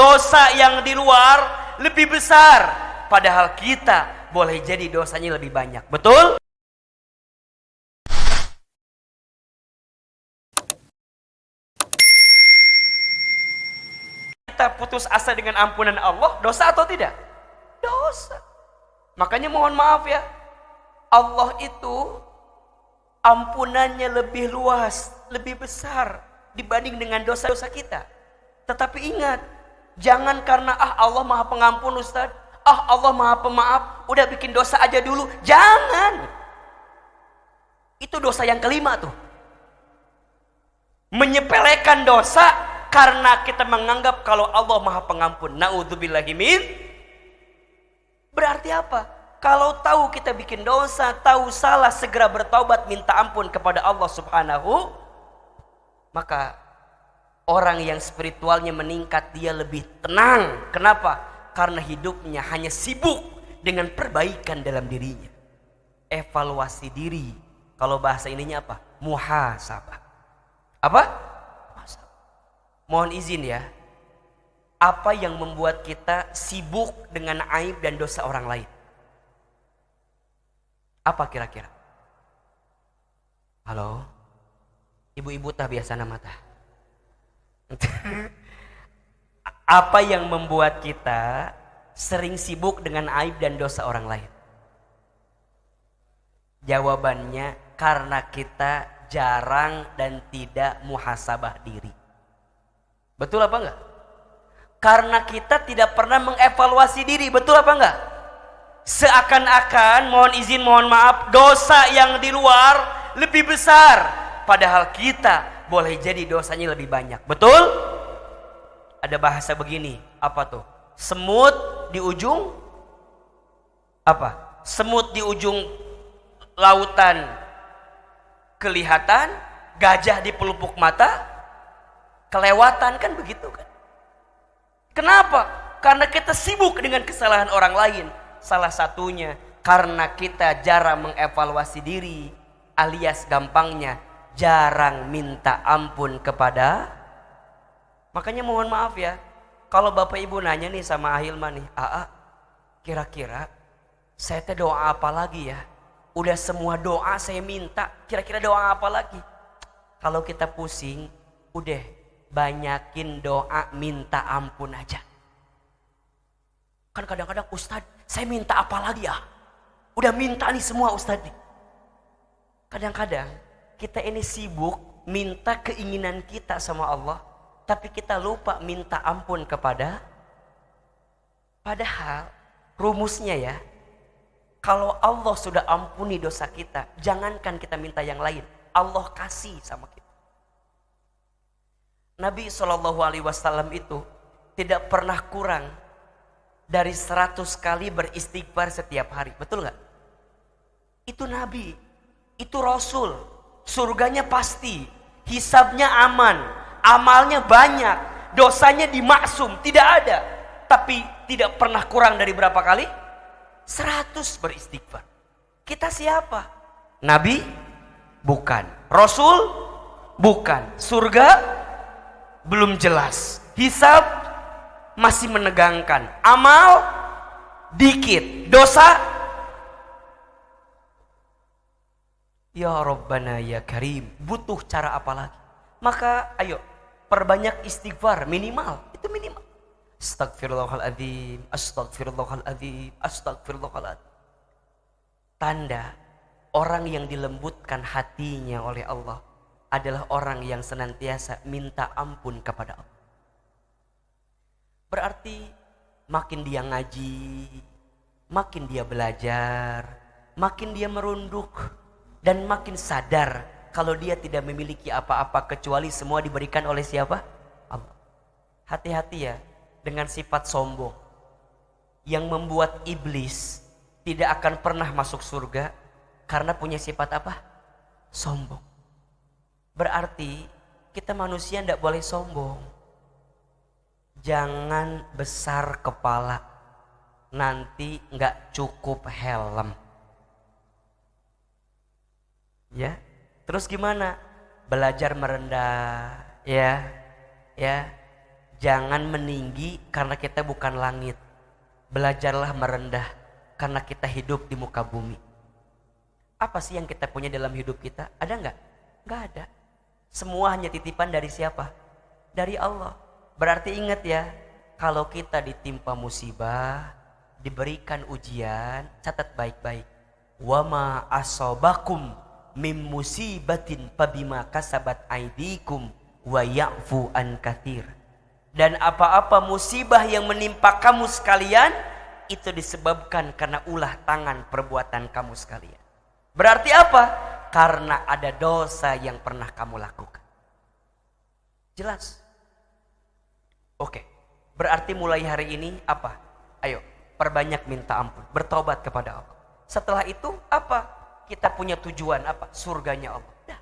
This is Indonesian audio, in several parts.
dosa yang di luar lebih besar, padahal kita boleh jadi dosanya lebih banyak. Betul? Kita putus asa dengan ampunan Allah, dosa atau tidak? Dosa. Makanya mohon maaf ya, Allah itu ampunannya lebih luas, lebih besar dibanding dengan dosa-dosa kita. Tetapi ingat, jangan karena Allah maha pengampun Ustaz, Allah maha pemaaf, udah bikin dosa aja dulu. Jangan. Itu dosa yang kelima tuh. Menyepelekan dosa karena kita menganggap kalau Allah maha pengampun. Na'udzubillahi min. Berarti apa? Kalau tahu kita bikin dosa, tahu salah, segera bertaubat, minta ampun kepada Allah Subhanahu. Maka orang yang spiritualnya meningkat, dia lebih tenang. Kenapa? Karena hidupnya hanya sibuk dengan perbaikan dalam dirinya. Evaluasi diri. Kalau bahasa ininya apa? Muhasabah. Apa? Mohon izin ya. Apa yang membuat kita sibuk dengan aib dan dosa orang lain? Apa kira-kira? Halo? Ibu-ibu tah biasa nama tah. Apa yang membuat kita sering sibuk dengan aib dan dosa orang lain? Jawabannya karena kita jarang dan tidak muhasabah diri. Betul apa enggak? Karena kita tidak pernah mengevaluasi diri. Betul apa enggak? Seakan-akan, mohon izin, mohon maaf, dosa yang di luar lebih besar, padahal kita boleh jadi dosanya lebih banyak. Betul? Ada bahasa begini, apa tuh? Semut di ujung apa? Semut di ujung lautan kelihatan, gajah di pelupuk mata kelewatan, kan begitu kan? Kenapa? Karena kita sibuk dengan kesalahan orang lain. Salah satunya karena kita jarang mengevaluasi diri, alias gampangnya jarang minta ampun kepada. Makanya mohon maaf ya, kalau Bapak Ibu nanya nih sama Ahilman nih, kira-kira saya teh doa apa lagi ya? Udah semua doa saya minta, kira-kira doa apa lagi? Kalau kita pusing, udah banyakin doa minta ampun aja. Kan kadang-kadang, Ustadz, saya minta apa lagi ya? Udah minta nih semua Ustadz. Kadang-kadang kita ini sibuk minta keinginan kita sama Allah, tapi kita lupa minta ampun kepada. Padahal rumusnya ya, kalau Allah sudah ampuni dosa kita, jangankan kita minta yang lain, Allah kasih sama kita. Nabi SAW itu tidak pernah kurang dari 100 kali beristighfar setiap hari. Betul gak? Itu Nabi, itu Rasul. Surganya pasti, hisabnya aman, amalnya banyak, dosanya dimaksum, tidak ada. Tapi tidak pernah kurang dari berapa kali? 100 beristighfar. Kita siapa? Nabi? Bukan. Rasul? Bukan. Surga? Belum jelas. Hisab? Masih menegangkan. Amal? Dikit. Dosa? Ya Rabbana ya Karim. Butuh cara apa lagi? Maka ayo perbanyak istighfar, minimal. Itu minimal. Astagfirullahaladzim, astagfirullahaladzim, astagfirullahaladzim. Tanda orang yang dilembutkan hatinya oleh Allah adalah orang yang senantiasa minta ampun kepada Allah. Berarti makin dia ngaji, makin dia belajar, makin dia merunduk, dan makin sadar kalau dia tidak memiliki apa-apa kecuali semua diberikan oleh siapa? Allah. Hati-hati ya dengan sifat sombong yang membuat iblis tidak akan pernah masuk surga karena punya sifat apa? Sombong. Berarti kita manusia tidak boleh sombong. Jangan besar kepala, nanti nggak cukup helm. Ya, terus gimana? Belajar merendah, ya. Jangan meninggi karena kita bukan langit. Belajarlah merendah karena kita hidup di muka bumi. Apa sih yang kita punya dalam hidup kita? Ada nggak? Nggak ada. Semua hanya titipan dari siapa? Dari Allah. Berarti ingat ya, kalau kita ditimpa musibah, diberikan ujian, catat baik-baik. Wama asobakum mim musibatin pabima kasabat aidikum wa ya'fu an katsir. Dan apa-apa musibah yang menimpa kamu sekalian, itu disebabkan karena ulah tangan perbuatan kamu sekalian. Berarti apa? Karena ada dosa yang pernah kamu lakukan. Jelas? Oke. Berarti mulai hari ini apa? Ayo, perbanyak minta ampun, bertobat kepada Allah. Setelah itu apa? Kita punya tujuan apa? Surganya Allah. Dah.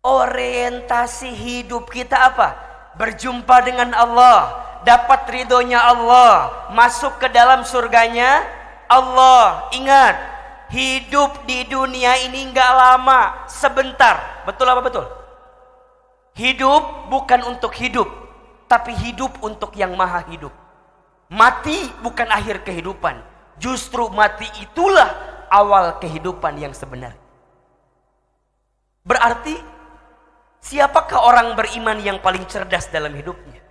Orientasi hidup kita apa? Berjumpa dengan Allah, dapat ridhonya Allah, masuk ke dalam surganya Allah. Ingat, hidup di dunia ini nggak lama, sebentar. Betul apa betul? Hidup bukan untuk hidup, tapi hidup untuk yang maha hidup. Mati bukan akhir kehidupan, justru mati itulah awal kehidupan yang sebenarnya. Berarti siapakah orang beriman yang paling cerdas dalam hidupnya?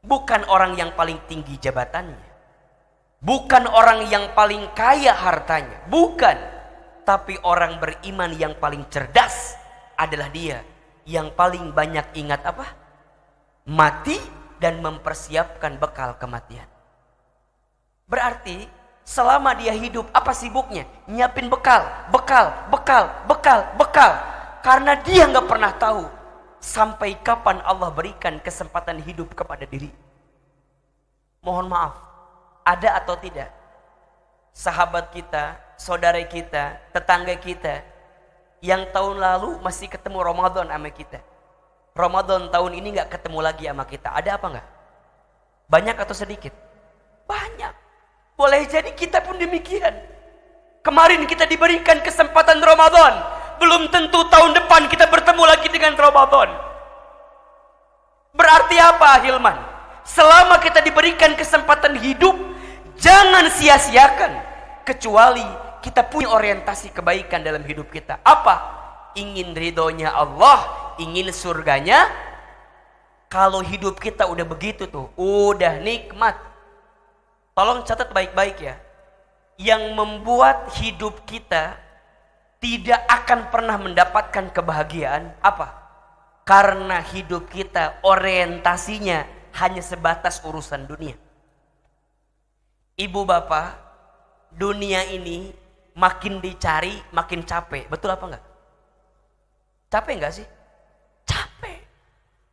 Bukan orang yang paling tinggi jabatannya, bukan orang yang paling kaya hartanya, bukan. Tapi orang beriman yang paling cerdas adalah dia yang paling banyak ingat apa? Mati dan mempersiapkan bekal kematian. Berarti selama dia hidup apa sibuknya? Nyiapin bekal. Karena dia nggak pernah tahu sampai kapan Allah berikan kesempatan hidup kepada diri. Mohon maaf, ada atau tidak sahabat kita, saudara kita, tetangga kita yang tahun lalu masih ketemu Ramadan sama kita, Ramadan tahun ini nggak ketemu lagi sama kita? Ada apa nggak? Banyak atau sedikit? Banyak. Boleh jadi kita pun demikian. Kemarin kita diberikan kesempatan Ramadan, belum tentu tahun depan kita bertemu lagi dengan Ramadan. Berarti apa, Hilman? Selama kita diberikan kesempatan hidup, jangan sia-siakan. Kecuali kita punya orientasi kebaikan dalam hidup kita. Apa? Ingin ridhonya Allah, ingin surganya. Kalau hidup kita udah begitu tuh, udah nikmat. Tolong catat baik-baik ya. Yang membuat hidup kita tidak akan pernah mendapatkan kebahagiaan apa? Karena hidup kita orientasinya hanya sebatas urusan dunia. Ibu bapak, dunia ini makin dicari makin capek. Betul apa enggak? Capek enggak sih? Capek.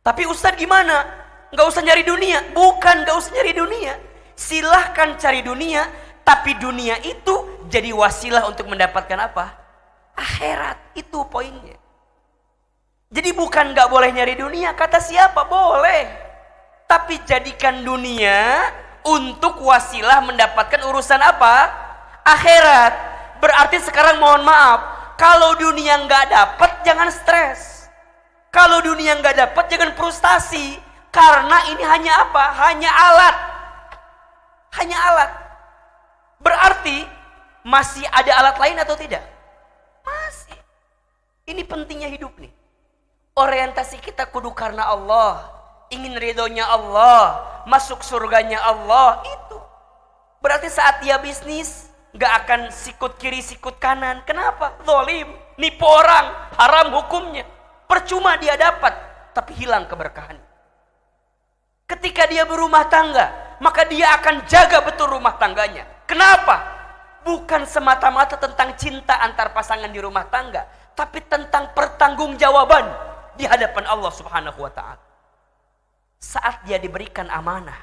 Tapi Ustadz gimana? Enggak usah nyari dunia. Bukan enggak usah nyari dunia. Silahkan cari dunia, tapi dunia itu jadi wasilah untuk mendapatkan apa? Akhirat. Itu poinnya. Jadi bukan gak boleh nyari dunia. Kata siapa? Boleh. Tapi jadikan dunia untuk wasilah mendapatkan urusan apa? Akhirat. Berarti sekarang mohon maaf, kalau dunia gak dapat jangan stres. Kalau dunia gak dapat jangan frustasi. Karena ini hanya apa? Hanya alat. Hanya alat. Berarti masih ada alat lain atau tidak? Masih. Ini pentingnya hidup nih. Orientasi kita kudu karena Allah, ingin ridhonya Allah, masuk surganya Allah. Itu berarti saat dia bisnis gak akan sikut kiri sikut kanan. Kenapa? Zalim, nipu orang, haram hukumnya. Percuma dia dapat, tapi hilang keberkahan. Ketika dia berumah tangga, maka dia akan jaga betul rumah tangganya. Kenapa? Bukan semata-mata tentang cinta antar pasangan di rumah tangga, tapi tentang pertanggungjawaban di hadapan Allah Subhanahu wa ta'ala. Saat dia diberikan amanah,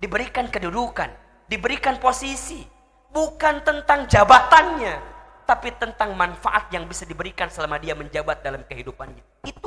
diberikan kedudukan, diberikan posisi, bukan tentang jabatannya, tapi tentang manfaat yang bisa diberikan selama dia menjabat dalam kehidupannya. Itu